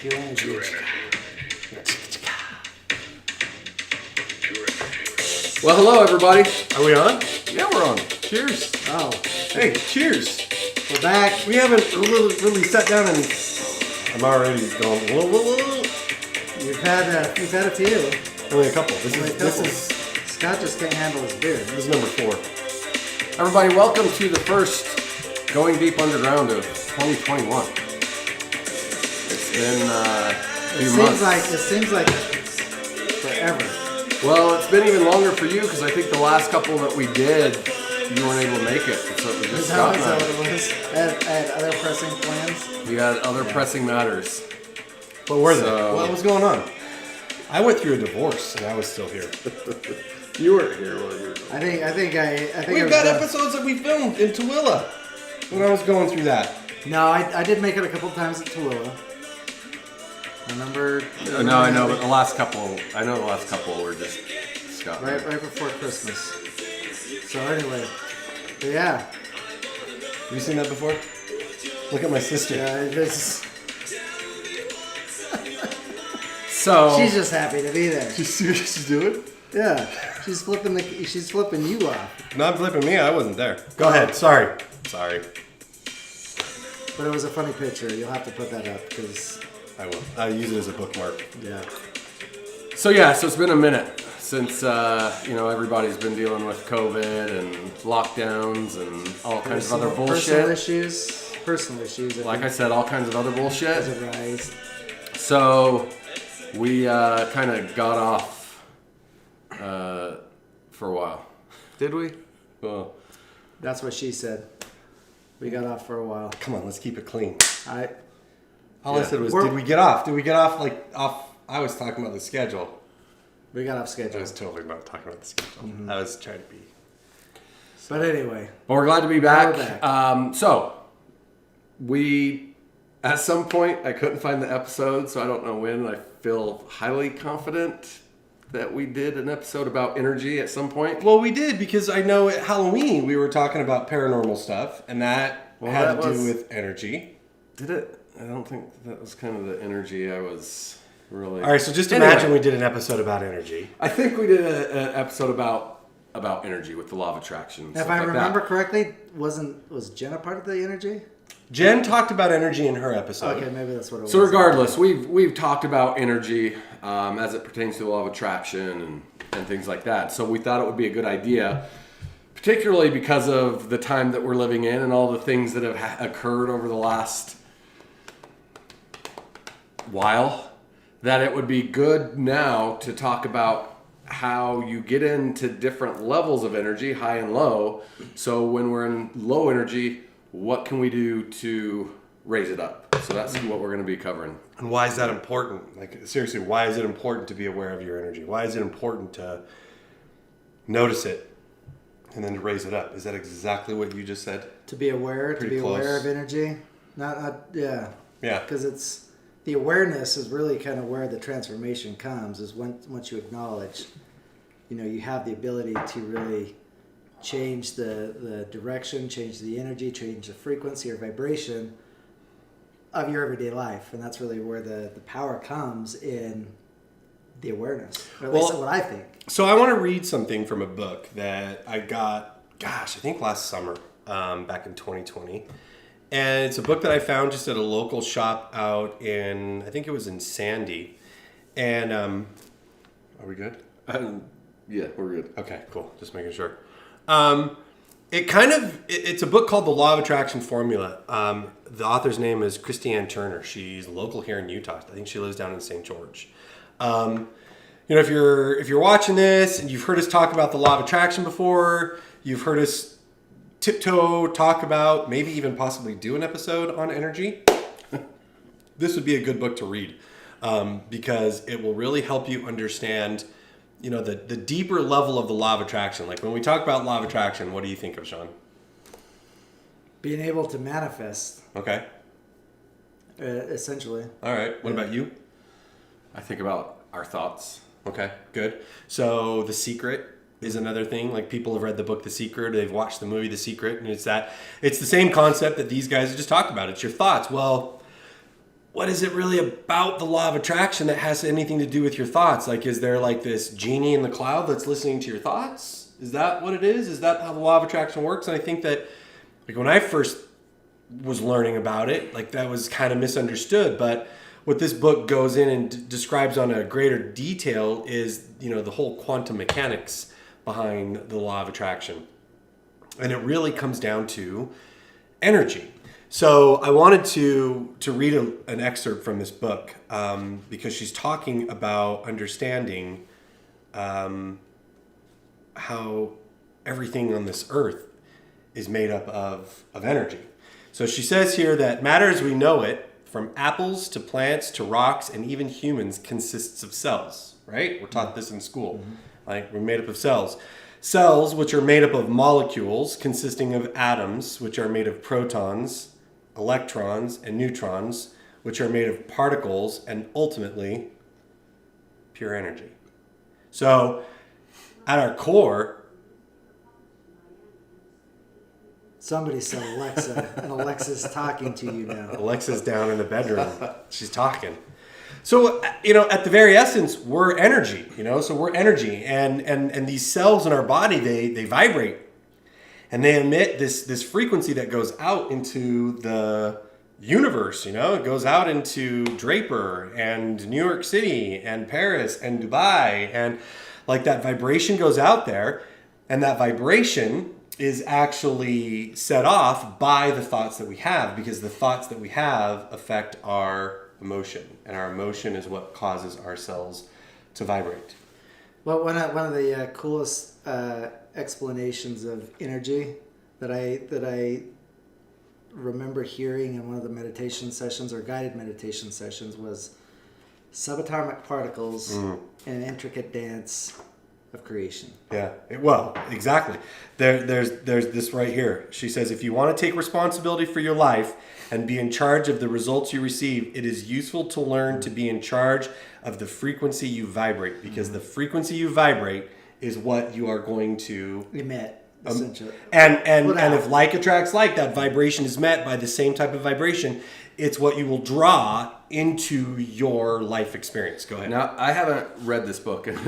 Healing is yours. Well, hello, everybody. Are we on? Yeah, we're on. Cheers. Oh, Hey, cheers. we're back. We haven't really sat down and... I'm already going... You've had a few. Only a couple. This is Scott just can't handle his beer. This is number 4. Everybody, welcome to the first Going Deep Underground of 2021. It's been a few months. It seems like forever. Well, it's been even longer for you because I think the last couple that we did, you weren't able to make it. So it was just Is Scott that and what it was? I had other pressing plans. We had other pressing matters. What were they? So- What was going on? I went through a divorce and I was still here. You weren't here, were you? I think I We've was got done. episodes that we filmed in Tooele when I was going through that. No, I did make it a couple times at Tooele. I remember. No, I know, but the last couple were just Scott. and I. right before Christmas. So anyway, but yeah, Have you seen that before? Look at my sister. So she's just happy to be there. You see what she's doing? Yeah, she's flipping you off. Not flipping me. I wasn't there. Go ahead. Sorry. But it was a funny picture. You'll have to put that up because I will. I'll use it as a bookmark. yeah. So it's been a minute since everybody's been dealing with COVID and lockdowns and all kinds of other Personal bullshit. issues. Like I said, all kinds of other bullshit. As a rise. So we kind of got off for a while. Did we? Well, That's what she said. We got off for a while. Come on, let's keep it clean. All I Yeah. said was, We're- did we get off? Did we get off off? I was talking about the schedule. We got off I schedule. was totally not talking about the schedule. I was trying to be. But anyway, but we're glad to be Now back. we're back. So we, at some point, I couldn't find the episode, so I don't know when. I feel highly confident that we did an episode about energy at some point. Well, we did because I know at Halloween we were talking about paranormal stuff, and that had that to was- do with energy. Did it? I don't think that was kind of the energy I was really. All right, so just Anyway. imagine we did an episode about energy. I think we did an episode about energy with the law of attraction. and if stuff I like remember that. correctly, was Jen a part of the energy? Jen talked about energy in her episode. Okay, maybe that's what it was. So regardless, we've talked about energy as it pertains to the law of attraction and things like that. So we thought it would be a good idea, particularly because of the time that we're living in and all the things that have occurred over the last while, that it would be good now to talk about how you get into different levels of energy, high and low. So when we're in low energy, what can we do to raise it up? So that's what we're going to be covering. And why is that important? Like, seriously, why is it important to be aware of your energy? Why is it important to notice it and then to raise it up? Is that exactly what you just said? To be aware, Pretty aware close. of energy. Not yeah. Yeah. Because it's the awareness is really kind of where the transformation comes. Is once you acknowledge, you have the ability to really change the direction, change the energy, change the frequency or vibration of your everyday life, and that's really where the power comes in the awareness. Or at least Well, what I think. So I want to read something from a book that I got, I think last summer, back in 2020. And it's a book that I found just at a local shop out in, I think it was in Sandy. And, are we good? Yeah, we're good. Okay, cool. Just making sure. It's a book called The Law of Attraction Formula. The author's name is Christiane Turner. She's local here in Utah. I think she lives down in St. George. If you're watching this and you've heard us talk about the Law of Attraction before, you've heard us tiptoe talk about, maybe even possibly do an episode on energy, this would be a good book to read because it will really help you understand the deeper level of the law of attraction. Like when we talk about law of attraction, what do you think of, Sean? Being able to manifest, Okay. essentially. All right. What about you? I think about our thoughts. Okay, good. So The Secret is another thing. Like people have read the book The Secret, they've watched the movie The Secret, and it's the same concept that these guys just talked about. It's your thoughts. Well, what is it really about the law of attraction that has anything to do with your thoughts? Like, is there like this genie in the cloud that's listening to your thoughts? Is that what it is? Is that how the law of attraction works? And I think that, like, when I first was learning about it, like, that was kind of misunderstood. But what this book goes in and describes on a greater detail is, the whole quantum mechanics behind the law of attraction. And it really comes down to energy. So I wanted to read an excerpt from this book because she's talking about understanding how everything on this earth is made up of energy. So she says here that matter as we know it, from apples to plants to rocks and even humans, consists of cells, right? We're taught this in school. Mm-hmm. Like, we're made up of cells. Cells, which are made up of molecules consisting of atoms, which are made of protons, electrons, and neutrons, which are made of particles, and ultimately, pure energy. So, at our core... Somebody said Alexa, and Alexa's talking to you now. Alexa's down in the bedroom. She's talking. So, at the very essence, we're energy, so we're energy. And these cells in our body, they vibrate. And they emit this frequency that goes out into the universe, It goes out into Draper and New York City and Paris and Dubai. And like, that vibration goes out there. And that vibration is actually set off by the thoughts that we have, because the thoughts that we have affect our emotion, and our emotion is what causes our cells to vibrate. Well, one of the coolest explanations of energy that I remember hearing in one of the meditation sessions or guided meditation sessions was subatomic particles in an intricate dance of creation. Yeah, well, exactly. There's this right here. She says, if you want to take responsibility for your life and be in charge of the results you receive, it is useful to learn to be in charge of the frequency you vibrate, because the frequency you vibrate is what you are going to emit, essentially. And if like attracts like, that vibration is met by the same type of vibration, it's what you will draw into your life experience. Go ahead. Now, I haven't read this book, and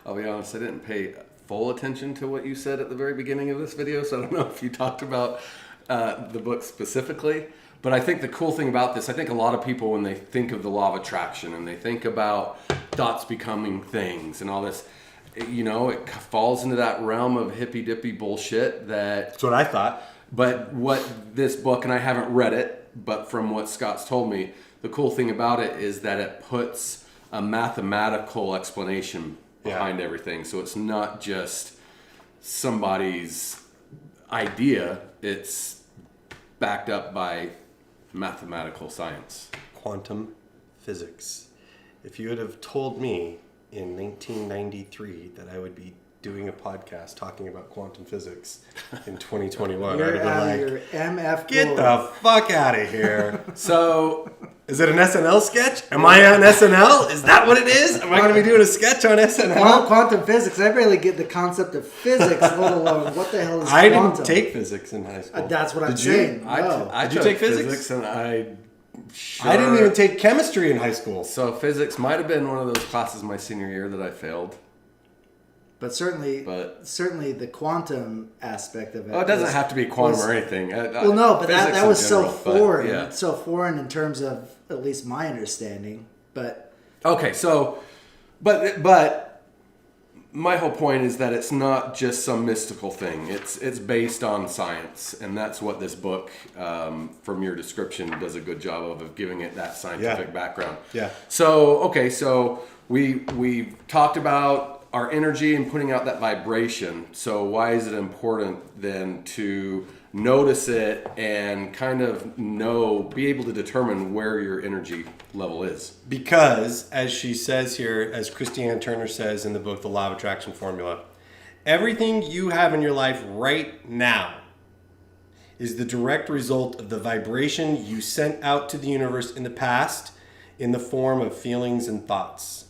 I'll be honest, I didn't pay full attention to what you said at the very beginning of this video, so I don't know if you talked about the book specifically. But I think the cool thing about this, I think a lot of people, when they think of the law of attraction and they think about thoughts becoming things and all this, it falls into that realm of hippy-dippy bullshit That's what I thought. But what this book, and I haven't read it, but from what Scott's told me, the cool thing about it is that it puts a mathematical explanation behind everything. So it's not just somebody's idea, it's backed up by mathematical science. Quantum physics. If you would have told me in 1993 that I would be doing a podcast talking about quantum physics in 2021, You're I'd have out been of your MF get glory. the fuck out of here. So, Is it an SNL sketch? Am I on SNL? Is that what it is? Am I going to be doing a sketch on SNL? Quantum physics. I barely get the concept of physics, let alone what the hell is I quantum. didn't take physics in high school. That's what I'm Did you? saying. I Did you took take physics? and I didn't even take chemistry in high school. So physics might have been one of those classes my senior year that I failed. But certainly the quantum aspect of it. Oh, it doesn't have to be quantum or anything. Well, no, but Physics that in was general, so but, foreign. yeah. It's so foreign in terms of at least my understanding. But Okay, so, but my whole point is that it's not just some mystical thing. It's based on science, and that's what this book, from your description, does a good job of giving it that scientific background. Yeah. So okay, so we talked about our energy and putting out that vibration. So why is it important then to notice it and kind of be able to determine where your energy level is? Because, as she says here, as Christiane Turner says in the book, The Law of Attraction Formula, everything you have in your life right now is the direct result of the vibration you sent out to the universe in the past in the form of feelings and thoughts.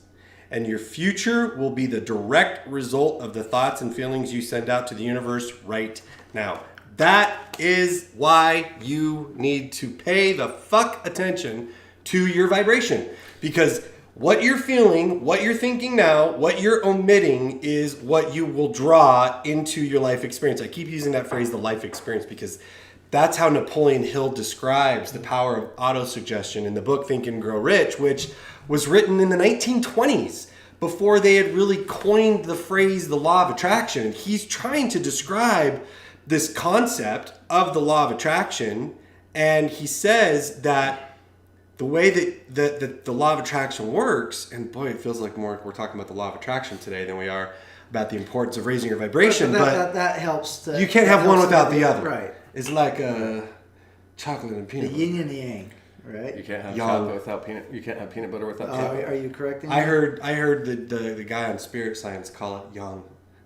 And your future will be the direct result of the thoughts and feelings you send out to the universe right now. That is why you need to pay the fuck attention to your vibration, because what you're feeling, what you're thinking now, what you're omitting is what you will draw into your life experience. I keep using that phrase, the life experience, because that's how Napoleon Hill describes the power of autosuggestion in the book Think and Grow Rich, which was written in the 1920s, before they had really coined the phrase the law of attraction. And he's trying to describe this concept of the law of attraction, and he says that the way that the law of attraction works, and boy, it feels like more we're talking about the law of attraction today than we are about the importance of raising your vibration. But that helps. you can't have one without the other. Right. It's like chocolate and The peanut butter. yin and the yang, right? You can't have Young. chocolate without peanut. You can't have peanut butter without chocolate. Are you correcting? I me? heard the guy on Spirit Science call it young,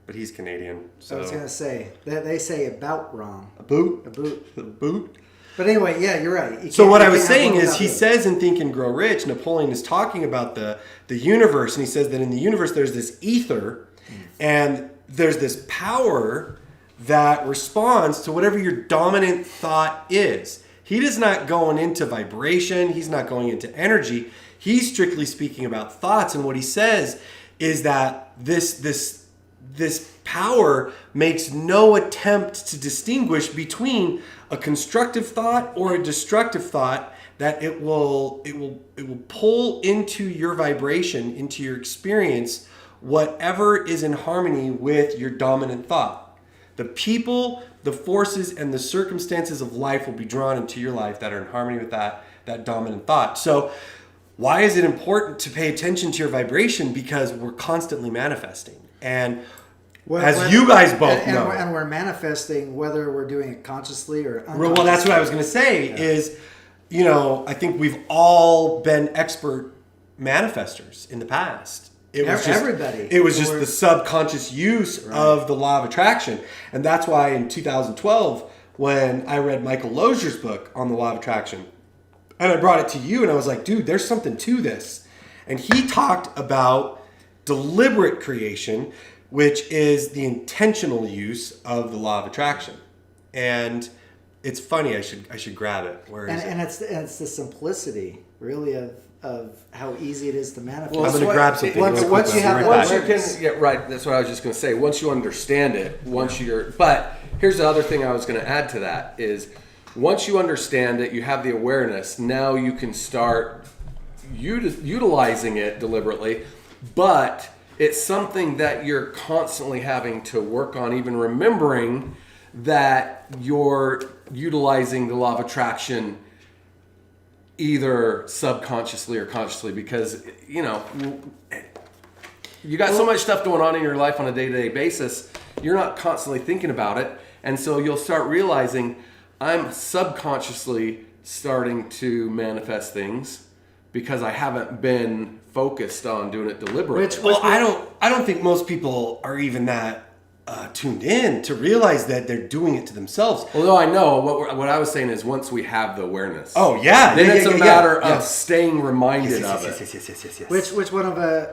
but he's Canadian. So I was gonna say that they say about wrong. a boot. A boot. A boot. But anyway, yeah, you're right. You So can't- what you I was can't have saying one is, without he the other. says in Think and Grow Rich, Napoleon is talking about the universe, and he says that in the universe there's this ether, and there's this power that responds to whatever your dominant thought is. He is not going into vibration. He's not going into energy. He's strictly speaking about thoughts, and what he says is that this power makes no attempt to distinguish between a constructive thought or a destructive thought, that it will pull into your vibration, into your experience, whatever is in harmony with your dominant thought. The people, the forces, and the circumstances of life will be drawn into your life that are in harmony with that dominant thought. So why is it important to pay attention to your vibration? Because we're constantly manifesting. And as you guys both know. And we're manifesting whether we're doing it consciously or unconsciously. Well, that's what I was going to say is, I think we've all been expert manifestors in the past. It was just, everybody. It was just the subconscious use of the law of attraction. And that's why in 2012, when I read Michael Lozier's book on the law of attraction, and I brought it to you, and I was like, dude, there's something to this. And he talked about deliberate creation, which is the intentional use of the law of attraction. And it's funny, I should grab it. Where is it? And it's the simplicity, really, of how easy it is to manifest. Well, I'm going to grab something. once- real once quick. you I'll be have- right once back. you Yeah, right. That's what I was just going to say. Once you understand it, but here's the other thing I was going to add to that is, once you understand it, you have the awareness. Now you can start utilizing it deliberately, but it's something that you're constantly having to work on, even remembering that you're utilizing the law of attraction either subconsciously or consciously, because you got so much stuff going on in your life on a day-to-day basis, you're not constantly thinking about it, and so you'll start realizing, I'm subconsciously starting to manifest things because I haven't been focused on doing it deliberately. Well, I don't think most people are even that tuned in to realize that they're doing it to themselves. Although I know what I was saying is, once we have the awareness, Oh yeah, then yeah, it's yeah, a yeah, matter yeah. of staying reminded Yes, of it. yes.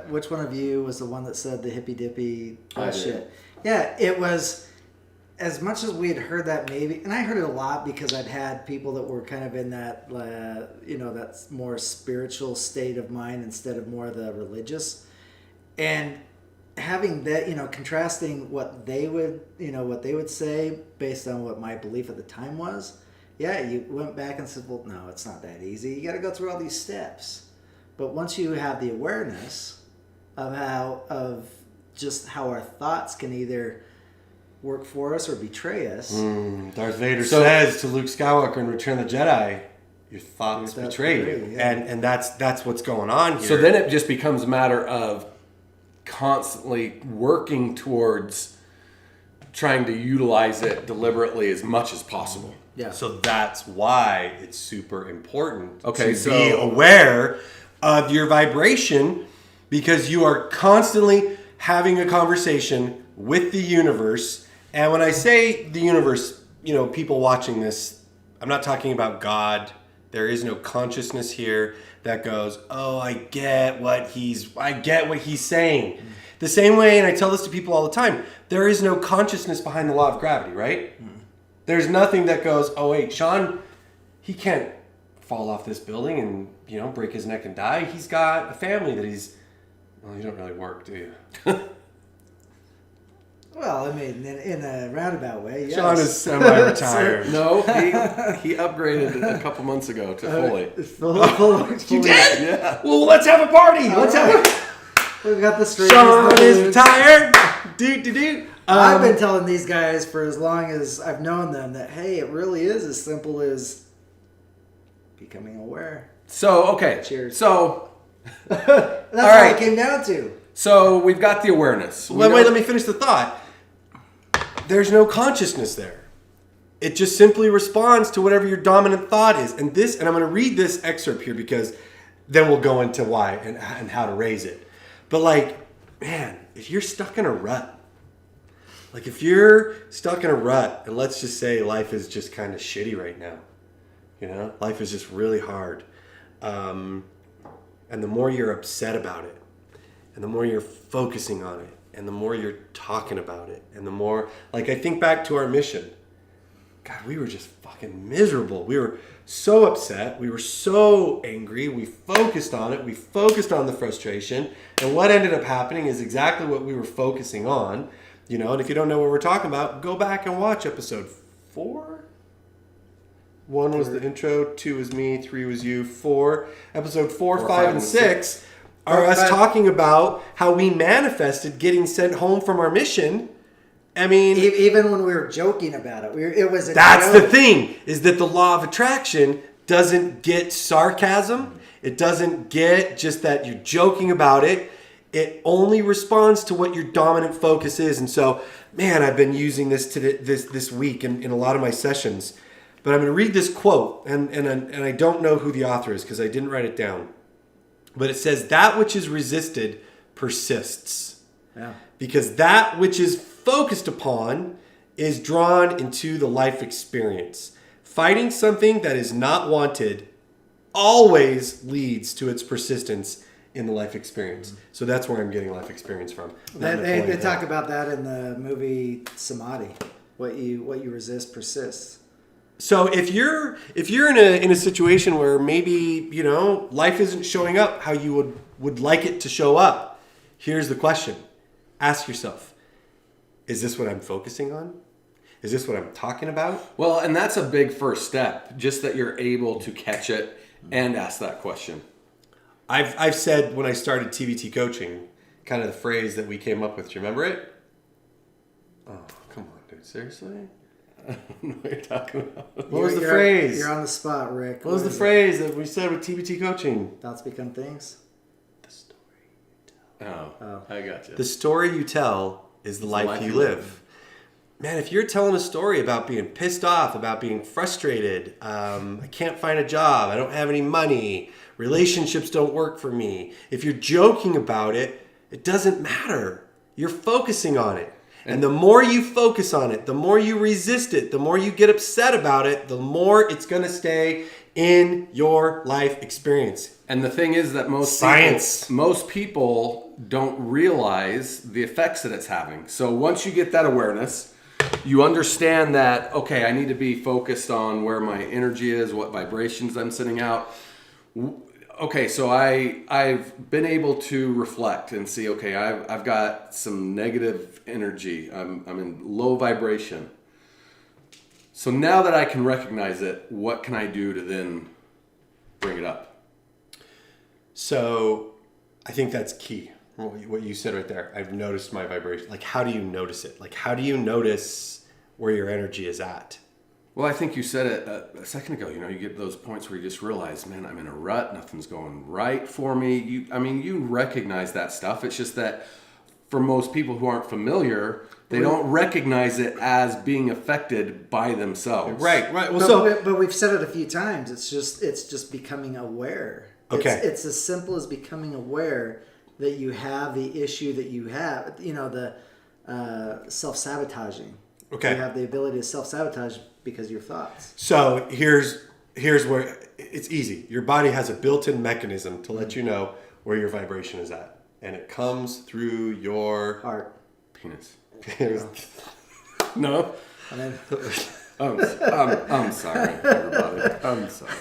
Which one of you was the one that said the hippy dippy I did. bullshit? Yeah, it was. As much as we had heard that, maybe, and I heard it a lot because I'd had people that were kind of in that, that more spiritual state of mind instead of more the religious, and having that, contrasting what they would say based on what my belief at the time was. Yeah, you went back and said, well, no, it's not that easy. You got to go through all these steps. But once you have the awareness of just how our thoughts can either work for us or betray us. Darth Vader So- says to Luke Skywalker in Return of the Jedi, "Your thoughts Your thoughts betray you," betray you, yeah. and that's what's going on here. So then it just becomes a matter of constantly working towards trying to utilize it deliberately as much as possible. Yeah. So that's why it's super important Okay, to so- be aware of your vibration, because you are constantly having a conversation with the universe. And when I say the universe, people watching this, I'm not talking about God. There is no consciousness here that goes, "Oh, I get what he's saying." The same way, and I tell this to people all the time, there is no consciousness behind the law of gravity, right? There's nothing that goes, "Oh wait, Sean, he can't fall off this building and, break his neck and die. He's got a family that well, you don't really work, do you? Well, I mean, in a roundabout way, yes. Sean is semi-retired. No, he upgraded a couple months ago to fully. You did? Yeah. Well, let's have a party. Let's have We've got the straight. Sean is retired. Do. I've been telling these guys for as long as I've known them that, hey, it really is as simple as becoming aware. So, okay. Cheers. So, That's All all right. it came down to. so we've got the awareness. Wait, let me finish the thought. There's no consciousness there. It just simply responds to whatever your dominant thought is. And I'm going to read this excerpt here because then we'll go into why and how to raise it. But man, if you're stuck in a rut, and let's just say life is just kind of shitty right now, life is just really hard. And the more you're upset about it, and the more you're focusing on it, and the more you're talking about it, and the more, I think back to our mission. God, we were just fucking miserable. We were so upset. We were so angry. We focused on it. We focused on the frustration. And what ended up happening is exactly what we were focusing on. And if you don't know what we're talking about, go back and watch episode 4. 1 was the intro, 2 was me, 3 was you, 4. Episode 4, 5, and 6 are us talking about how we manifested getting sent home from our mission. I mean, Even when we were joking about it, it was a that's joke. the thing, is that the law of attraction doesn't get sarcasm. It doesn't get just that you're joking about it. It only responds to what your dominant focus is. And so, man, I've been using this this week in a lot of my sessions. But I'm going to read this quote, and I don't know who the author is because I didn't write it down. But it says, "That which is resisted persists." Yeah. Because that which is focused upon is drawn into the life experience. Fighting something that is not wanted always leads to its persistence in the life experience. So that's where I'm getting life experience from. They talk about that in the movie Samadhi. What you resist persists. So if you're in a situation where maybe life isn't showing up how you would like it to show up, here's the question: ask yourself, is this what I'm focusing on? Is this what I'm talking about? Well, and that's a big first step, just that you're able to catch it and ask that question. I've said when I started TVT coaching, kind of the phrase that we came up with. Do you remember it? Oh, come on, dude! Seriously? I don't know what you're talking about. What was the phrase? You're on the spot, Rick. What was the phrase that we said with TVT coaching? Thoughts become things. The story. Oh, I got you. The story you tell is the life you live. Man, if you're telling a story about being pissed off, about being frustrated, I can't find a job, I don't have any money, relationships don't work for me. If you're joking about it, it doesn't matter. You're focusing on it. And the more you focus on it, the more you resist it, the more you get upset about it, the more it's going to stay in your life experience. And the thing is that most people don't realize the effects that it's having. So once you get that awareness, you understand that, okay, I need to be focused on where my energy is, what vibrations I'm sending out. Okay, so I've been able to reflect and see, okay, I've got some negative energy. I'm in low vibration. So now that I can recognize it, what can I do to then bring it up? So I think that's key. What you said right there. I've noticed my vibration. How do you notice it? How do you notice where your energy is at? Well, I think you said it a second ago. You get those points where you just realize, man, I'm in a rut. Nothing's going right for me. You recognize that stuff. It's just that for most people who aren't familiar, they don't recognize it as being affected by themselves. Right. Well, But we've said it a few times. It's just becoming aware. Okay. It's as simple as becoming aware that you have the issue that you have. The self-sabotaging. Okay. You have the ability to self-sabotage because of your thoughts. So here's where it's easy. Your body has a built-in mechanism to let you know where your vibration is at. And it comes through your Heart. Penis. Here's- No? And then, I'm sorry, everybody. I'm sorry.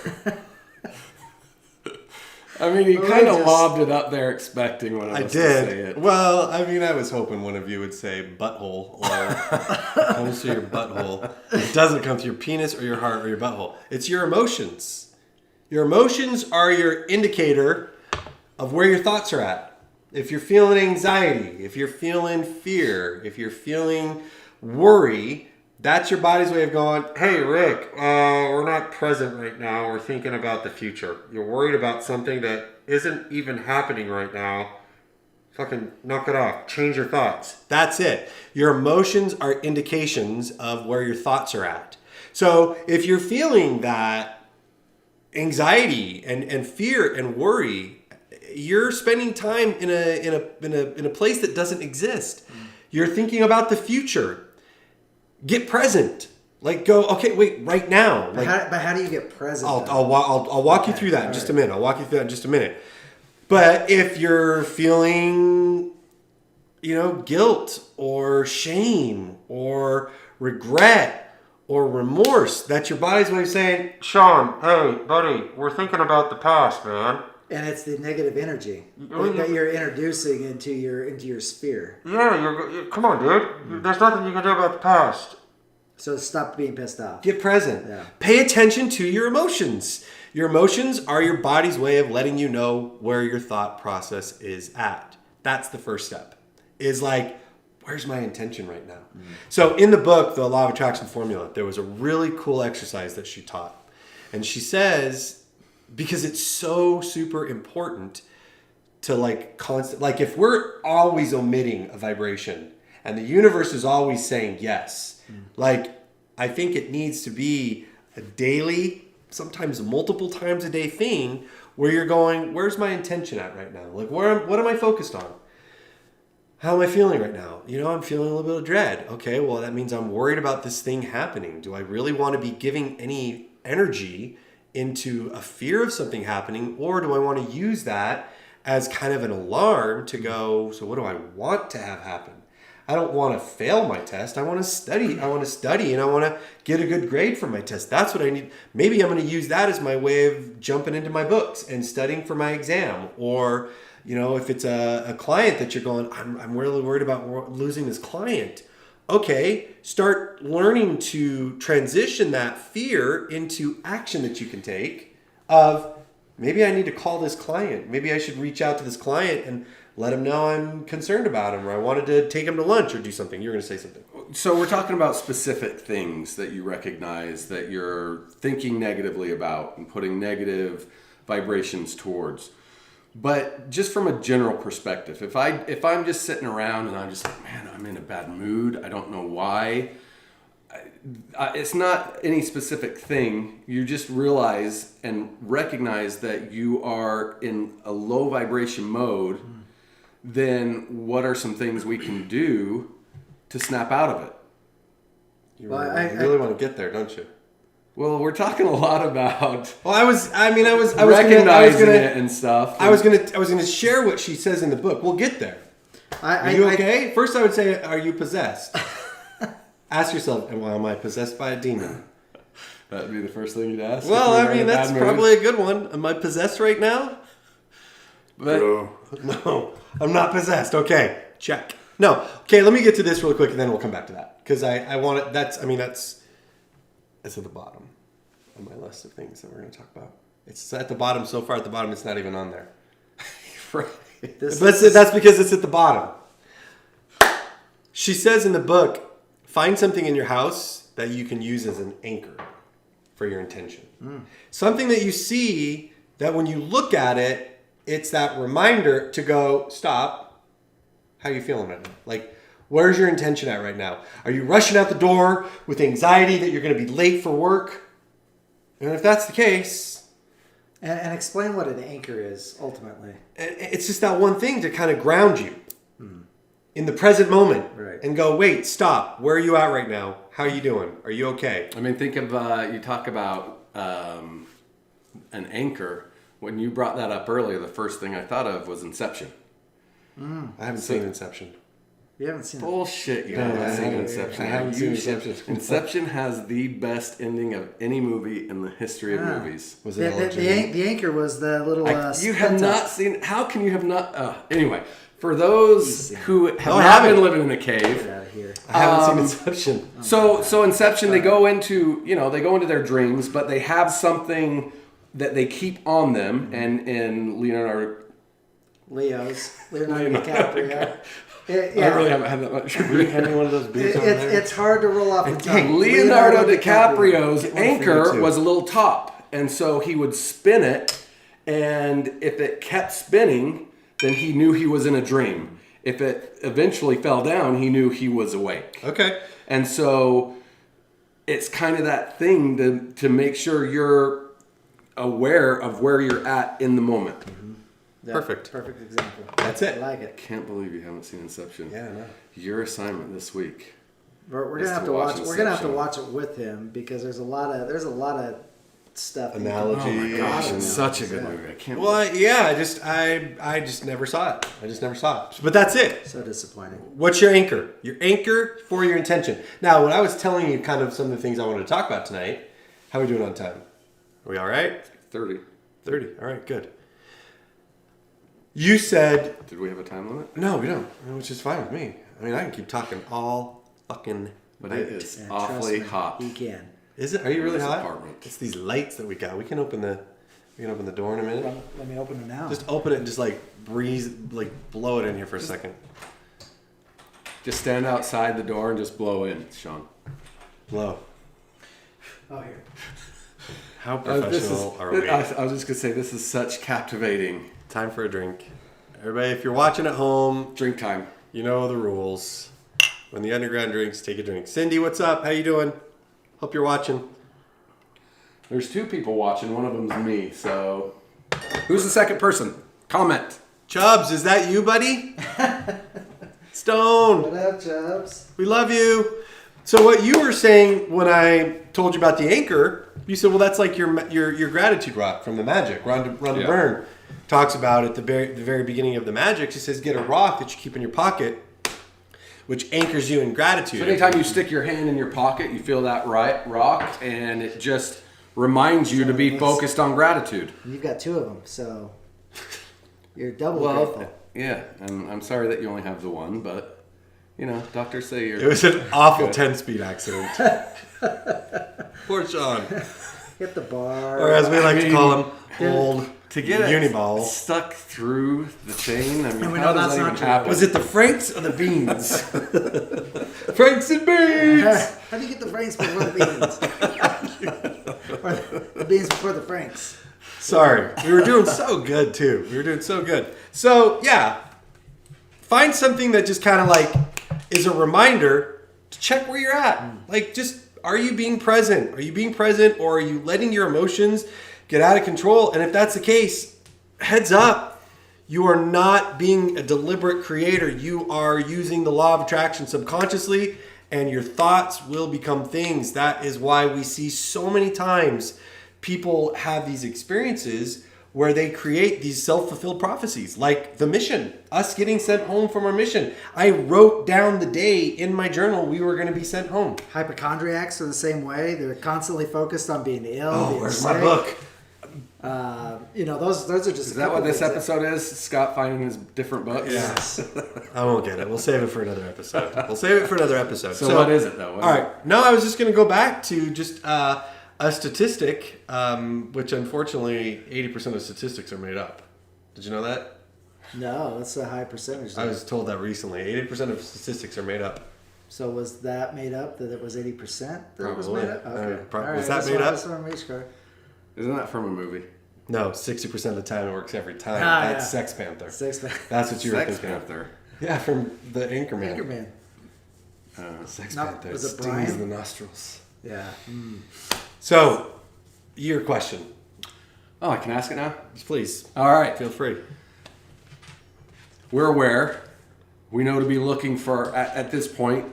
I mean, you Well, kind I of just- lobbed it up there expecting one of I us to say did. it. Well, I mean, I was hoping one of you would say butthole or comes through your butthole. It doesn't come through your penis or your heart or your butthole. It's your emotions. Your emotions are your indicator of where your thoughts are at. If you're feeling anxiety, if you're feeling fear, if you're feeling worry, that's your body's way of going, hey, Rick, we're not present right now. We're thinking about the future. You're worried about something that isn't even happening right now. Fucking knock it off. Change your thoughts. That's it. Your emotions are indications of where your thoughts are at. So if you're feeling that anxiety and fear and worry, you're spending time in a place that doesn't exist. You're thinking about the future. Get present. Like go, okay, wait, right now. Like, But how do you get present? I'll walk you through that in just a minute. I'll walk you through that in just a minute. But if you're feeling, guilt or shame or regret or remorse, that's your body's way of saying, Sean, hey, buddy, we're thinking about the past, man. And it's the negative energy that you're introducing into your sphere. Yeah, come on, dude. There's nothing you can do about the past. So stop being pissed off. Get present. Yeah. Pay attention to your emotions. Your emotions are your body's way of letting you know where your thought process is at. That's the first step. Is like, where's my intention right now? So in the book, The Law of Attraction Formula, there was a really cool exercise that she taught. And she says, because it's so super important to like if we're always omitting a vibration and the universe is always saying yes, like I think it needs to be a daily, sometimes multiple times a day thing where you're going, where's my intention at right now? Like what am I focused on? How am I feeling right now? I'm feeling a little bit of dread. Okay, well that means I'm worried about this thing happening. Do I really want to be giving any energy into a fear of something happening, or do I want to use that as kind of an alarm to go, so what do I want to have happen? I don't want to fail my test. I want to study. And I want to get a good grade for my test. That's what I need. Maybe I'm going to use that as my way of jumping into my books and studying for my exam. Or, if it's a client that you're going, I'm really worried about losing this client. Okay, start learning to transition that fear into action that you can take of maybe I need to call this client. Maybe I should reach out to this client and let him know I'm concerned about him or I wanted to take him to lunch or do something. You're going to say something. So we're talking about specific things that you recognize that you're thinking negatively about and putting negative vibrations towards. But just from a general perspective, if I'm just sitting around and I'm just like, man, I'm in a bad mood, I don't know why. It's not any specific thing. You just realize and recognize that you are in a low vibration mode. Then what are some things we can do to snap out of it? You really want to get there, don't you? Well, we're talking a lot about Well, I was recognizing it and stuff. I was gonna share what she says in the book. We'll get there. Are you okay? First, I would say, are you possessed? Ask yourself, am I possessed by a demon? That'd be the first thing you'd ask. Well, if you were in a that's bad mood. probably a good one. Am I possessed right now? But No, I'm not possessed. Okay, check. No, okay. Let me get to this real quick, and then we'll come back to that because I want it. That's at the bottom of my list of things that we're going to talk about. It's at the bottom. So far at the bottom, it's not even on there. right. That's because it's at the bottom. She says in the book, find something in your house that you can use as an anchor for your intention. Something that you see that when you look at it, it's that reminder to go, stop. How are you feeling right now? Like, where's your intention at right now? Are you rushing out the door with anxiety that you're going to be late for work? And if that's the case... And explain what an anchor is, ultimately. It's just that one thing to kind of ground you in the present moment. Right. And go, wait, stop. Where are you at right now? How are you doing? Are you okay? I mean, think of you talk about an anchor. When you brought that up earlier, the first thing I thought of was Inception. I haven't seen Inception. You haven't seen it. Bullshit, you No, haven't I seen haven't. Inception. I haven't seen You should- Inception. Inception has the best ending of any movie in the history of Ah. movies. Was The, it all the, a the, dream? an- the anchor was the little. You have split not top. seen. How can you have not? Anyway, for those who have No, I not been haven't. living in a Get cave, out of here. I haven't seen Inception. so Inception, they go into they go into their dreams, but they have something that they keep on them, and in Leonardo. Leonardo DiCaprio. Yeah. I really haven't had that much. Any one of those beers over there? It's hard to roll off the tongue. Leonardo DiCaprio's One for anchor you, too. was a little top, and so he would spin it, and if it kept spinning, then he knew he was in a dream. If it eventually fell down, he knew he was awake. Okay. And so it's kind of that thing to make sure you're aware of where you're at in the moment. Yeah, Perfect. Perfect example. That's it. I like it. Can't believe you haven't seen Inception. Yeah, I know. Your assignment this week. We're Is gonna have to to watch watch. We're gonna have to Inception. watch it with him because there's a lot of stuff. that you can- Analogy. Oh my gosh, Yeah. it's such a good movie. I can't. Well, I just never saw it. I just never saw it. But that's it. So disappointing. What's your anchor? Your anchor for your intention. Now, when I was telling you kind of some of the things I wanted to talk about tonight, how are we doing on time? Are we all right? 30. 30. All right, good. You said, Did we have a time limit? no, we don't, which is fine with me. I mean, I can keep talking all fucking But night. it is And awfully trust me, hot. He can. Is it? Are you really This hot? apartment. It's these lights that we got. We can open the door in a minute. Let me open it now. Just open it and just like breeze, like blow it in here for a second. Just stand outside the door and just blow in, Sean. Blow. oh here. How This is, professional are we? I was just gonna say this is such captivating Time for a drink. Everybody, if you're watching at home, drink time. you know the rules. When the underground drinks, take a drink. Cindy, what's up? How you doing? Hope you're watching. There's two people watching. One of them's me. So, who's the second person? Comment. Chubbs, is that you, buddy? Stone, What up, Chubbs? we love you. So what you were saying when I told you about the anchor, you said, well, that's like your gratitude rock from the Magic. Rhonda Yeah. Byrne talks about at the very beginning of the Magic. She says, get a rock that you keep in your pocket, which anchors you in gratitude. So anytime you stick your hand in your pocket, you feel that rock, and it just reminds you to be focused on gratitude. You've got two of them, so you're double Well, grateful. yeah, and I'm sorry that you only have the one, but doctors say you're. It was an awful 10-speed accident. Poor Sean. Hit the bar. Or as we like to call him, old to get Uniball. it stuck through the chain. I mean, we how know does that's that not even true. happen? Was it the Franks or the Beans? Franks and Beans! How do you get the Franks before the beans? Or the beans before the Franks. Sorry. We were doing so good, too. We were doing so good. So, yeah. Find something that just kind of like is a reminder to check where you're at. Like, just, are you being present? Are you being present, or are you letting your emotions get out of control? And if that's the case, heads up. You are not being a deliberate creator. You are using the law of attraction subconsciously, and your thoughts will become things. That is why we see so many times people have these experiences where they create these self-fulfilled prophecies, like the mission, us getting sent home from our mission. I wrote down the day in my journal we were going to be sent home. Hypochondriacs are the same way. They're constantly focused on being ill. Oh, being where's my sick. book? Those are just. Is that what this episode is? Scott finding his different books? Yes. I won't get it. We'll save it for another episode. So what is it, though? All right. No, I was just going to go back to just a statistic, which unfortunately 80% of statistics are made up. Did you know that? No, that's a high percentage. I was told that recently. 80% of statistics are made up. So was that made up? That it was 80% that it was Probably. made up? Okay. Was that made up? That's what I'm making sure. Isn't that from a movie? No, 60% of the time it works every time. Ah, That's yeah. Sex Panther. Six That's what you were Sex thinking of. Panther. Yeah, from the Anchorman. Anchorman. Sex Not- Panther. was it Stings Brian? the nostrils. Yeah. So, your question. Oh, I can ask it now? Please, All right. feel free. We're aware. We know to be looking for, at this point,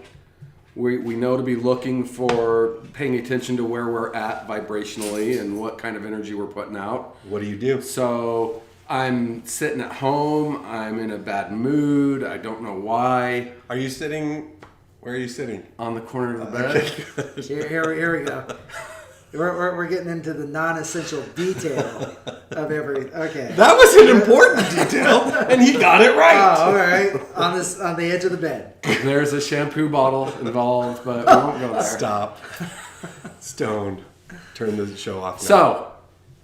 we know to be looking for paying attention to where we're at vibrationally and what kind of energy we're putting out. What do you do? So I'm sitting at home. I'm in a bad mood. I don't know why. Are you sitting? Where are you sitting? On the corner of the bed. Here we go. We're getting into the non-essential detail of every. Okay. That was an important detail, and he got it right. Oh, all right. On the edge of the bed. There's a shampoo bottle involved, but we won't go there. Stop. Stoned. Turn the show off now. So,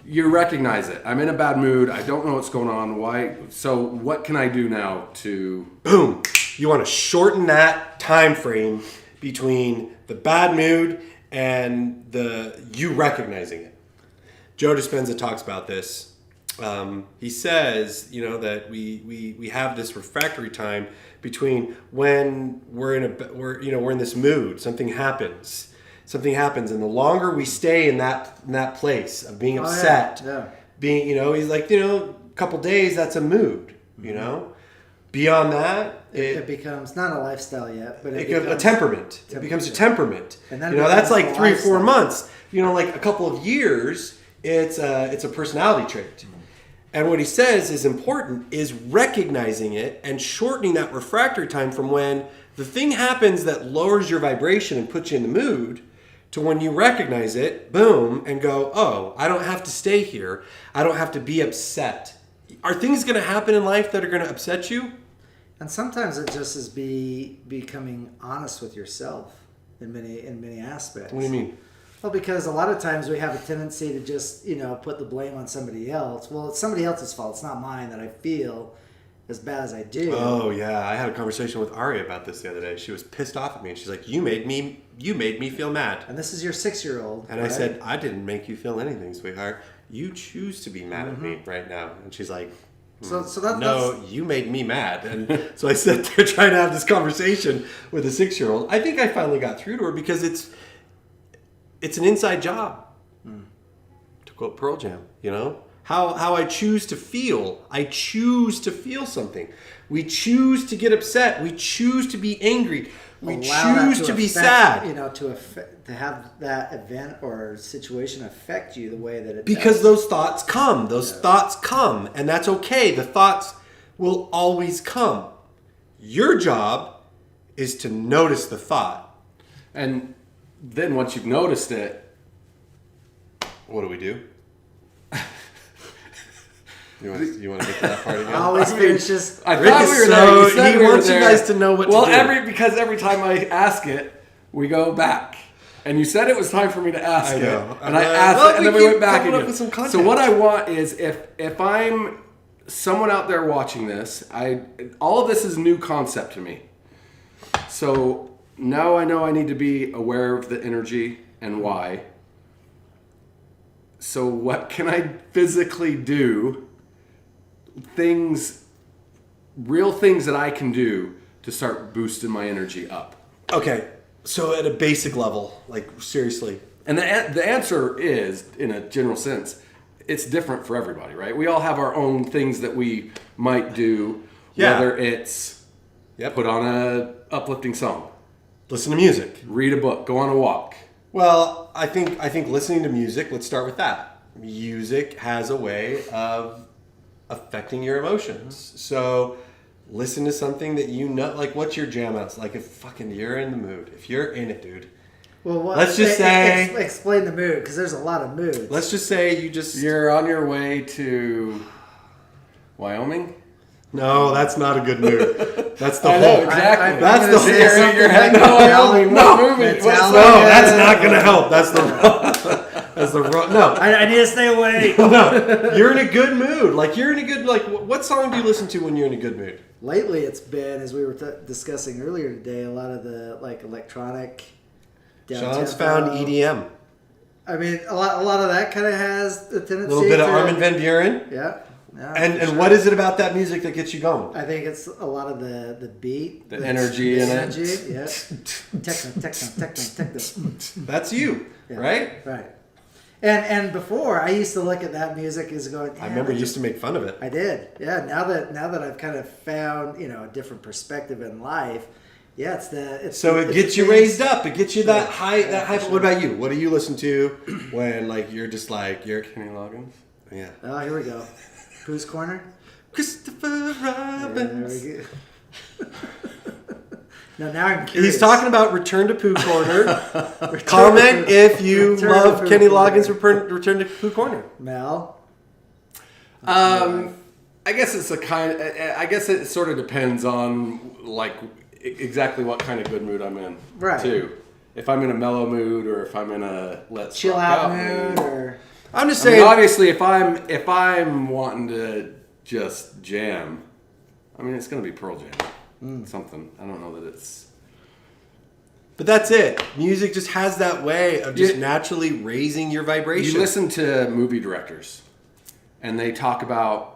you recognize it. I'm in a bad mood. I don't know what's going on. Why? So, what can I do now to... Boom. You want to shorten that time frame between the bad mood and you recognizing it. Joe Dispenza talks about this. He says, that we have this refractory time between when we're in this mood, something happens, and the longer we stay in that place of being upset, being, he's like, a couple days, that's a mood, Beyond that, it becomes not a lifestyle yet, but it becomes becomes a temperament. It becomes a temperament. And then that's like a 3 or 4 lifestyle. months. Like a couple of years, it's a personality trait. And what he says is important is recognizing it and shortening that refractory time from when the thing happens that lowers your vibration and puts you in the mood to when you recognize it, boom, and go, oh, I don't have to stay here. I don't have to be upset. Are things going to happen in life that are going to upset you? And sometimes it just is becoming honest with yourself in many aspects. What do you mean? Well, because a lot of times we have a tendency to just, put the blame on somebody else. Well, it's somebody else's fault. It's not mine that I feel as bad as I do. Oh yeah, I had a conversation with Ari about this the other day. She was pissed off at me, and she's like, "You made me feel mad." And this is your 6-year-old. And right? I said, "I didn't make you feel anything, sweetheart. You choose to be mad at me right now." And she's like, so that's you made me mad. And so I sat there trying to have this conversation with a 6-year-old. I think I finally got through to her because it's an inside job. To quote Pearl Jam, how I choose to feel. I choose to feel something. We choose to get upset. We choose to be angry. We allow choose that to be affect, sad. to have that event or situation affect you the way that it Because does. those thoughts come. Thoughts come. And that's okay. The thoughts will always come. Your job is to notice the thought. And then once you've noticed it, What do we do? You want to get to that part again? Always finishes. I Rick thought is we were so- there. You said he we were wants you there. guys to know what to do. Because every time I ask it, we go back. And you said it was time for me to ask I it. know. And I Well, asked it, and we then we keep went back coming up again. with some content. So what I want is if I'm someone out there watching this, all of this is new concept to me. So now I know I need to be aware of the energy and why. So what can I physically do? Real things that I can do to start boosting my energy up. Okay, so at a basic level, like seriously. And the answer is, in a general sense, it's different for everybody, right? We all have our own things that we might do, Yeah. whether it's put on a uplifting song, Listen to music. read a book, go on a walk. Well, I think listening to music, let's start with that. Music has a way of affecting your emotions. So listen to something that like what's your jam out? Like if fucking you're in the mood. If you're in it, dude. Well, Let's just say- explain the mood, because there's a lot of moods. Let's just say You're on your way to Wyoming? No, that's not a good mood. That's the I know, whole. exactly. I'm That's gonna the say whole- something You're like heading to Wyoming. What movie? Metallica. No, that's not gonna help. That's the wrong. No, I need to stay away. no. You're in a good mood. Like you're in a good. Like what song do you listen to when you're in a good mood? Lately, it's been, as we were discussing earlier today, a lot of the electronic. Sean's downtempo. found EDM. I mean, a lot of that kind of has a A tendency. little bit of to, Armin van Buuren. Yeah. Yeah, And for sure. what is it about that music that gets you going? I think it's a lot of the beat, The energy in it. energy, yeah. techno. That's you, Yeah, right? Right. And before I used to look at that music as going. I remember you used to make fun of it. I did. Yeah. Now that I've kind of found a different perspective in life. Yeah, So it gets you raised up. It gets you that high. That high. What about you? What do you listen to when you're just like you're? Kenny Loggins? Yeah. Oh, here we go. Who's Corner? Christopher Robbins. There we go. No, now I'm curious. He's talking about Return to Pooh Corner. Comment if you Return to love Pooh Kenny Corner. Loggins' Return to Pooh Corner. Mel. I guess it's I guess it sort of depends on like exactly what kind of good mood I'm in. Right. Too. If I'm in a mellow mood or if I'm in a let's Chill rock out mood or I'm just I mean, saying. obviously, if I'm wanting to just jam, I mean, it's gonna be Pearl Jam, something. I don't know that it's. But that's it. Music just has that way of just Yeah. naturally raising your vibration. You listen to movie directors, and they talk about.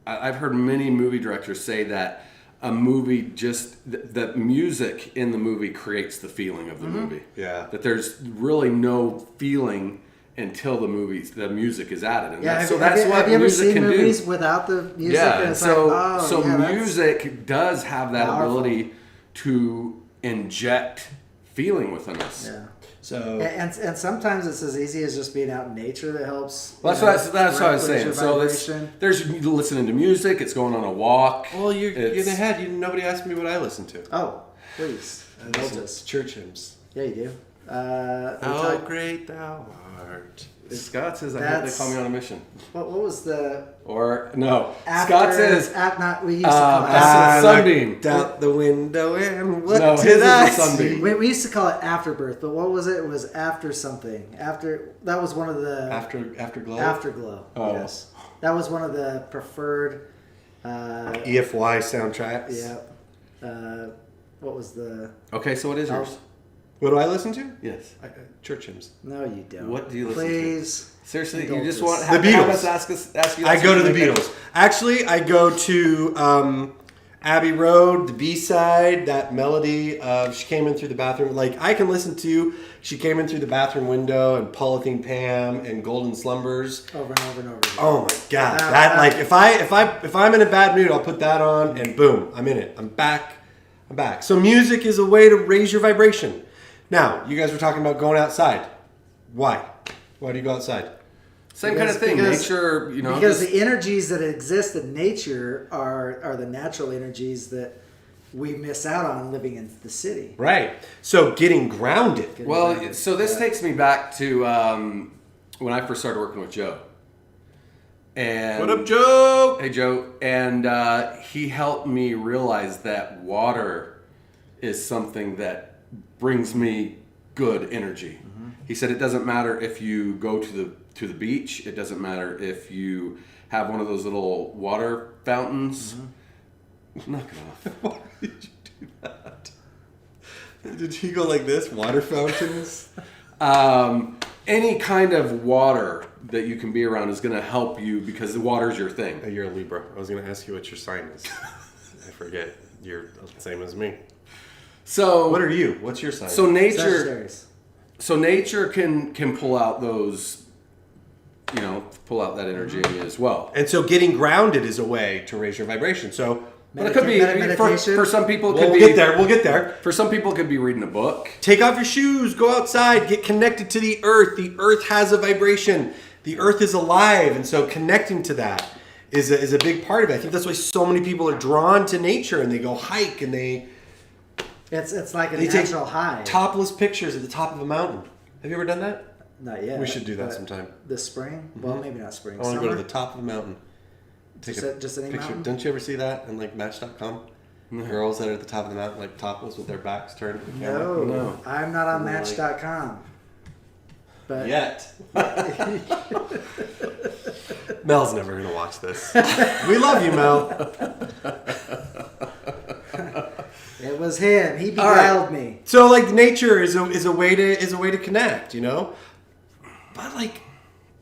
I've heard many movie directors say that a movie just the music in the movie creates the feeling of the movie. Yeah. That there's really no feeling until the music is added, and yeah. that's, Have, so that's have, what have you ever music seen can movies do. without the music? Yeah, And it's so like, oh, so yeah, that's music does have that powerful. ability to inject feeling within us. Yeah. So And sometimes it's as easy as just being out in nature that helps. Well, that's what I was raise saying. your So vibration. there's listening to music. It's going on a walk. well, you're It's- ahead. Nobody asked me what I listen to. Oh, please. I Indulge listen us. to church hymns. Yeah, you do. we How talked- great thou art. Scott says, "I hope they That's- call me on a mission." what was the Or no, after? Scott says, Not we used to call it. that's a Sunbeam. Looked out the window and what No, his did is I a Sunbeam. see? We used to call it afterbirth, but what was it? It was after something. That was one of the Afterglow. Afterglow. Oh. Yes, that was one of the preferred. EFY soundtracks. Yeah. What was the? Okay, so what is yours? What do I listen to? Yes. Church hymns. No, you don't. What do you listen to? Please. Seriously, Indulge you just us. want The have Beatles. us ask you. I that go to so the we can- Beatles. Actually, I go to Abbey Road, the B-side, that melody of She Came In Through the Bathroom. Like, I can listen to She Came In Through the Bathroom Window and Polythene Pam and Golden Slumbers. Over and over and over again. Oh my God! Wow. That like if I'm in a bad mood, I'll put that on and boom, I'm in it. I'm back. So music is a way to raise your vibration. Now, you guys were talking about going outside. Why? Why do you go outside? Same kind of thing. Nature, Because just- the energies that exist in nature are the natural energies that we miss out on living in the city. Right. So getting grounded. Well, so this takes me back to when I first started working with Joe. And What up, Joe? Hey, Joe. And he helped me realize that water is something that brings me good energy. Mm-hmm. He said it doesn't matter if you go to the beach. It doesn't matter if you have one of those little water fountains. Knock it off. Why did you do that? Did he go like this? Water fountains? Any kind of water that you can be around is going to help you because the water's your thing. You're a Libra. I was going to ask you what your sign is. I forget. You're the same as me. So What are you? What's your sign? So nature, Sagittarius. so nature can pull out those, pull out that energy in you as well. And so getting grounded is a way to raise your vibration. So But it could be meditation. for some people. It we'll could be get there. We'll get there. For some people, it could be reading a book. Take off your shoes. Go outside. Get connected to the earth. The earth has a vibration. The earth is alive. And so connecting to that is a big part of it. I think that's why so many people are drawn to nature and they go hike and they It's like a take natural high. topless pictures at the top of a mountain. Have you ever done that? Not yet. We should do that but sometime. This spring? Well, maybe not spring. I want to go Summer? to the top of the mountain. Take Just any picture. mountain? Don't you ever see that on like Match.com? Girls that are at the top of the mountain, like topless with their backs turned to the camera. No, No. I'm not on Really? Match.com. But Yet. Mel's never gonna watch this. We love you, Mel. it was him. He All right. beguiled me. So like nature is a way to connect, But like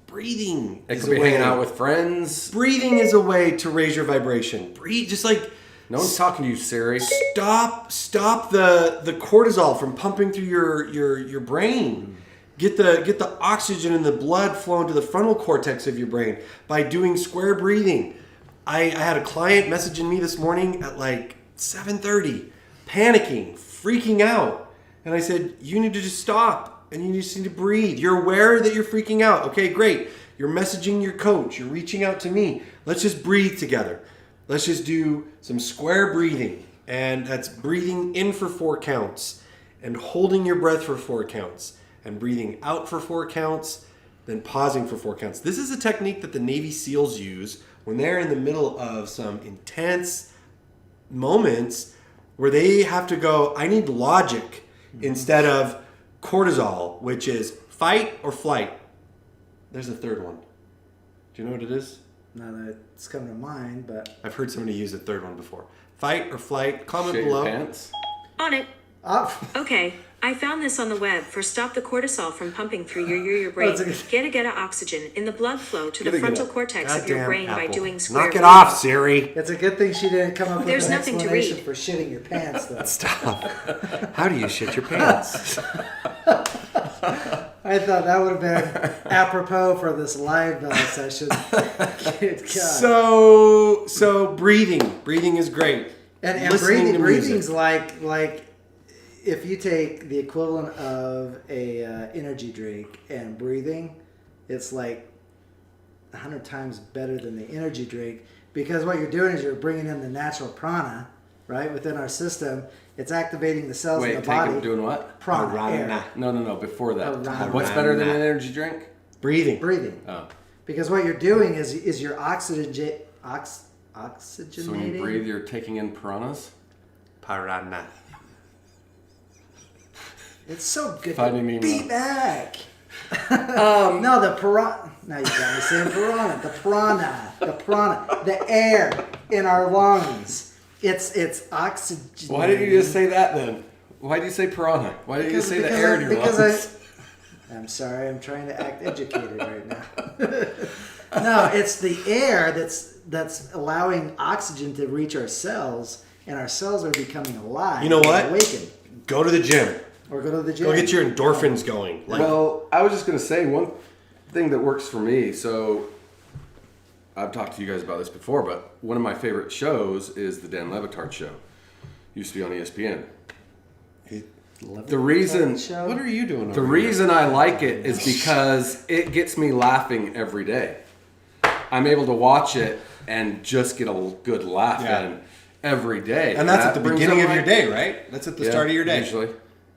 breathing It is could a be way. hanging out with friends. Breathing is a way to raise your vibration. Breathe, just like No one's talking to you, Siri. stop the cortisol from pumping through your brain. Get the oxygen in the blood flowing to the frontal cortex of your brain by doing square breathing. I had a client messaging me this morning at like 7:30, panicking, freaking out. And I said, you need to just stop and you just need to breathe. You're aware that you're freaking out. Okay, great. You're messaging your coach. You're reaching out to me. Let's just breathe together. Let's just do some square breathing. And that's breathing in for 4 counts and holding your breath for 4 counts and breathing out for 4 counts, then pausing for 4 counts. This is a technique that the Navy SEALs use when they're in the middle of some intense moments where they have to go, I need logic instead of cortisol, which is fight or flight. There's a third one. Do you know what it is? Not that it's coming to mind, but I've heard somebody use a third one before. Fight or flight. Comment Shit below. your pants. On it. oh, Okay, I found this on the web for stop the cortisol from pumping through your brain. That's Get oxygen in the blood flow to the Get-a. frontal cortex of your Goddamn brain by Apple. doing square Knock it off, Siri. it's a good thing she didn't come up with There's an nothing to explanation read. for shitting your pants, though. Stop. How do you shit your pants? I thought that would have been apropos for this live session. Good God. So breathing. Breathing is great. And Listening to breathing's music. like if you take the equivalent of a energy drink and breathing, it's like 100 times better than the energy drink, because what you're doing is you're bringing in the natural prana, right, within our system. It's activating the cells in Wait, the body. doing what? Prana, air. Prana. No. Before that, Prana. what's better than an energy drink? Breathing. Breathing. Oh, Because what you're doing is you're oxygenating. so when you breathe, you're taking in piranhas. Piranha. It's so good Finding to Nemo. be back. No, the piranha. Now you got me saying piranha. The prana, the air in our lungs. It's oxygen. Why didn't you just say that then? Why did you say piranha? Why didn't you just say the air in your lungs? I'm sorry. I'm trying to act educated right now. No, it's the air that's allowing oxygen to reach our cells, and our cells are becoming alive. You know what? Awakened. Go to the gym. Or go to the gym. Go get your endorphins going. Like, Well, I was just going to say one thing that works for me. So I've talked to you guys about this before, but one of my favorite shows is the Dan Levitard show. Used to be on ESPN. The reason Show. what are you doing over the here? reason I like it is because it gets me laughing every day. I'm able to watch it and just get a good laugh Yeah. in every day. And that's at the That brings beginning up of your my- day, right? That's at the Yeah, start of your day. Usually.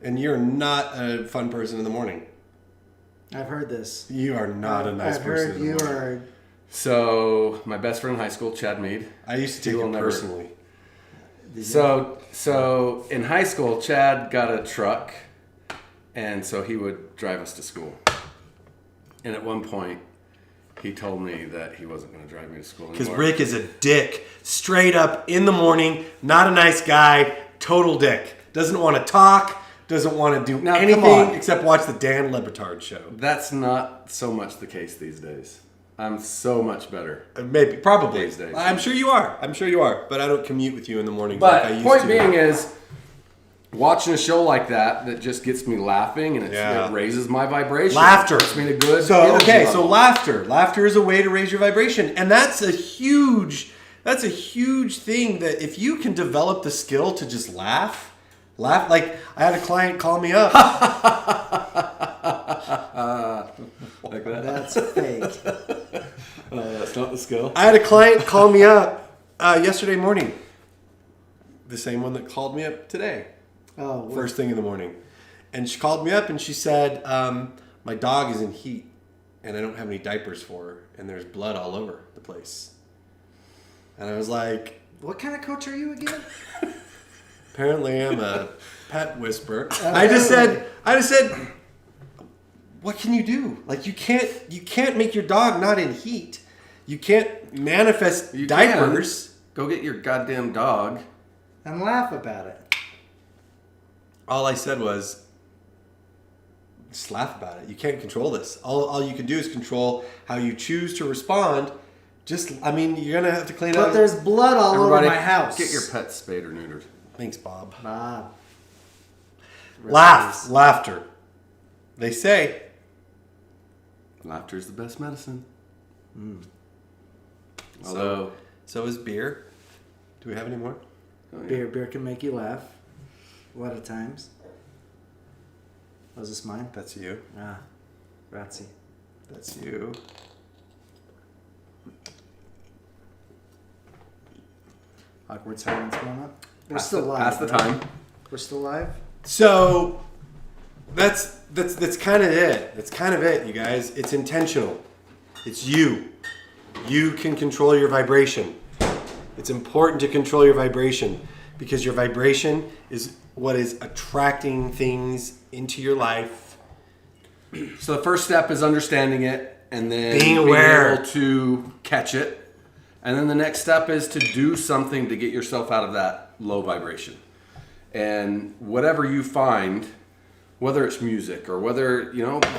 And you're not a fun person in the morning. I've heard this. You are not a nice I've person. heard in the you morning. are. So my best friend in high school, Chad Mead. I used to He take will it never- personally. So in high school, Chad got a truck, and so he would drive us to school. And at one point, he told me that he wasn't going to drive me to school Because anymore. Rick is a dick. Straight up in the morning, not a nice guy, total dick. Doesn't want to talk, doesn't want to do Now, come anything on. except watch the Dan Lebitard show. That's not so much the case these days. I'm so much better. Maybe, probably. These days. I'm sure you are. I'm sure you are. But I don't commute with you in the morning But like I used point to. being is, watching a show like that just gets me laughing, and Yeah. it raises my vibration. Laughter. It puts me in a good So energy okay, so level. laughter. Laughter is a way to raise your vibration, and that's a huge thing. That if you can develop the skill to just laugh. Like I had a client call me up. like that. That's fake. That's not the skill. I had a client call me up yesterday morning. The same one that called me up today, Oh, first thing in the morning, and she called me up and she said, "My dog is in heat, and I don't have any diapers for her, and there's blood all over the place." And I was like, what kind of coach are you again? apparently I'm a pet whisperer. I just said, what can you do? Like you can't make your dog not in heat. You can't manifest You diapers. can. Go get your goddamn dog. And laugh about it. All I said was, just laugh about it. You can't control this. All you can do is control how you choose to respond. You're gonna have to clean But up. there's blood all Everybody, over my house. get your pet spayed or neutered. Thanks, Bob. Bob. Laughter. They say. Laughter is the best medicine. Hmm. Although, So is beer. Do we have any more? oh, yeah. Beer can make you laugh. A lot of times. Was this mine? That's you. Ah, grazie. That's you. Awkward silence moment. We're Pass still the, live. pass the right? time. We're still live. So that's kind of it. That's kind of it, you guys. It's intentional. It's you. You can control your vibration. It's important to control your vibration because your vibration is what is attracting things into your life. So the first step is understanding it and then Being aware. able to catch it. And then the next step is to do something to get yourself out of that low vibration. And whatever you find, whether it's music or whether,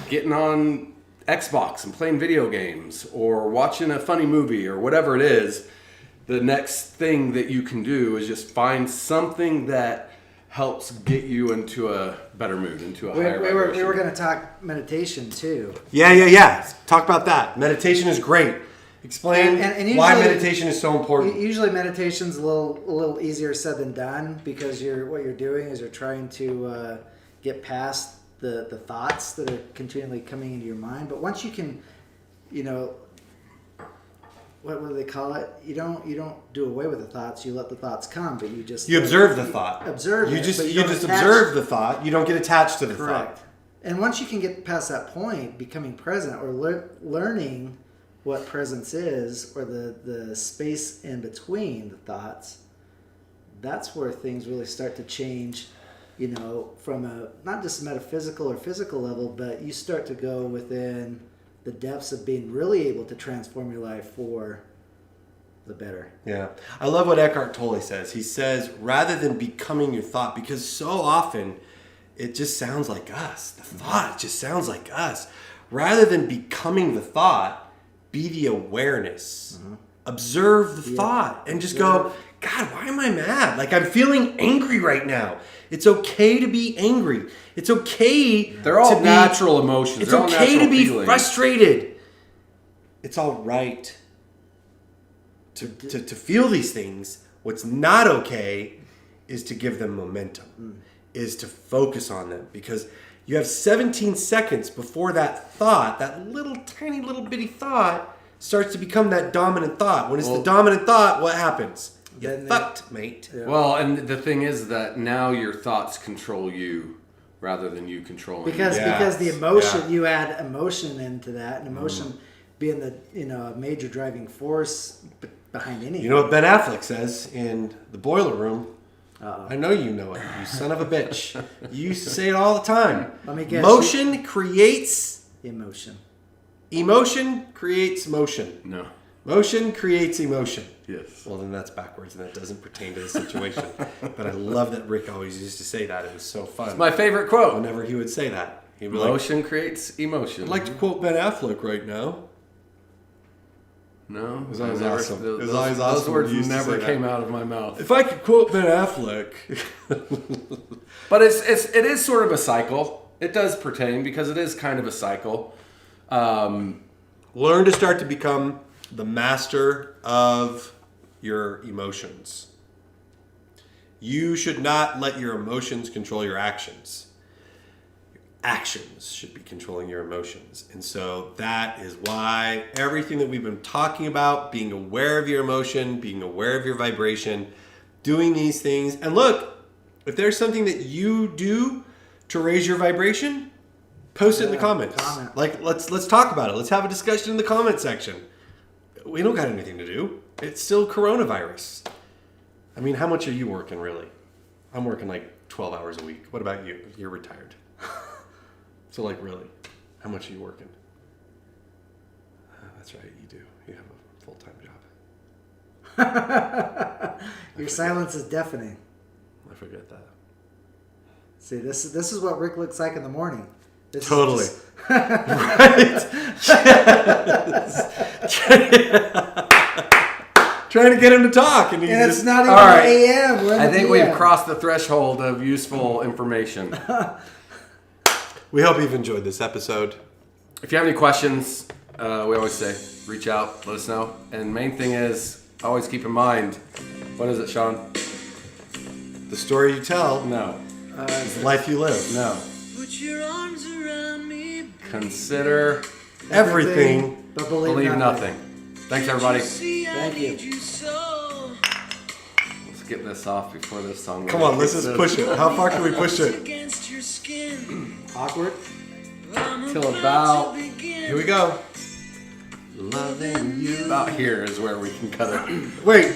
getting on Xbox and playing video games or watching a funny movie or whatever it is, the next thing that you can do is just find something that helps get you into a better mood, into a higher vibration. We were going to talk meditation too. Yeah. Talk about that. Meditation is great. Explain And why usually- meditation is so important. Usually meditation's a little easier said than done because what you're doing is you're trying to get past the thoughts that are continually coming into your mind. But once you can, what do they call it? You don't do away with the thoughts. You let the thoughts come, but You observe the thought. Observe You it, just but you don't just attach- observe the thought. You don't get attached to the Correct. thought. And once you can get past that point, becoming present or learning what presence is, or the space in between the thoughts, that's where things really start to change, from a not just metaphysical or physical level, but you start to go within the depths of being really able to transform your life for the better. Yeah. I love what Eckhart Tolle says. He says, rather than becoming your thought, because so often it just sounds like us. The thought just sounds like us. Rather than becoming the thought, be the awareness. Observe the thought and just go, God, why am I mad? Like, I'm feeling angry right now. It's okay to be angry. It's okay. They're all to be- natural emotions. It's They're all okay to natural be feelings. frustrated. It's all right to feel these things. What's not okay is to give them momentum, is to focus on them, because you have 17 seconds before that thought, that little tiny little bitty thought, starts to become that dominant thought. When it's the dominant thought, what happens? You're Then fucked, mate. Well, and the thing is that now your thoughts control you rather than you controlling Because you. Yes. the emotion, Yeah. you add emotion into that, and emotion being the a major driving force behind anything. You know what Ben Affleck says in The Boiler Room? I know you know it, you son of a bitch. You used to say it all the time. Let me guess. Motion creates Emotion. emotion creates motion. No. Motion creates emotion. Yes. Well, then that's backwards, and that doesn't pertain to the situation. But I love that Rick always used to say that. It was so fun. My favorite quote. Whenever he would say that, he'd be like, Motion creates emotion. I'd like to quote Ben Affleck right now. No. It was always awesome. It was always Those awesome when words you used to never say that. came out of my mouth. If I could quote Ben Affleck. But it is sort of a cycle. It does pertain because it is kind of a cycle. Learn to start to become the master of your emotions. You should not let your emotions control your actions. Your actions should be controlling your emotions. And so that is why everything that we've been talking about, being aware of your emotion, being aware of your vibration, doing these things. And look, if there's something that you do to raise your vibration, post it in the comments. Comment. Like, let's talk about it. Let's have a discussion in the comment section. We don't got anything to do. It's still coronavirus. I mean, how much are you working, really? I'm working like 12 hours a week. What about you? You're retired. So, like, really, how much are you working? That's right, you do. You have a full-time job. Your silence is deafening. I forget that. See, this is what Rick looks like in the morning. This is Totally. just- Trying to get him to talk, and he's and it's just, not even All right. AM. We're in I the think PM. we've crossed the threshold of useful information. We hope you've enjoyed this episode. If you have any questions, we always say reach out, let us know. And main thing is always keep in mind, what is it, Sean? The story you tell No. is the life you live. No. Put your arms around me. Consider Everything. but believe nothing. Thanks, everybody. See, I Thank you. need you so. get this off before this song. Come on, let's just push it. How far can we push it? Against your skin. Awkward. I'm Till about- to begin. Here we go. Loving you. About here is where we can cut it. Wait,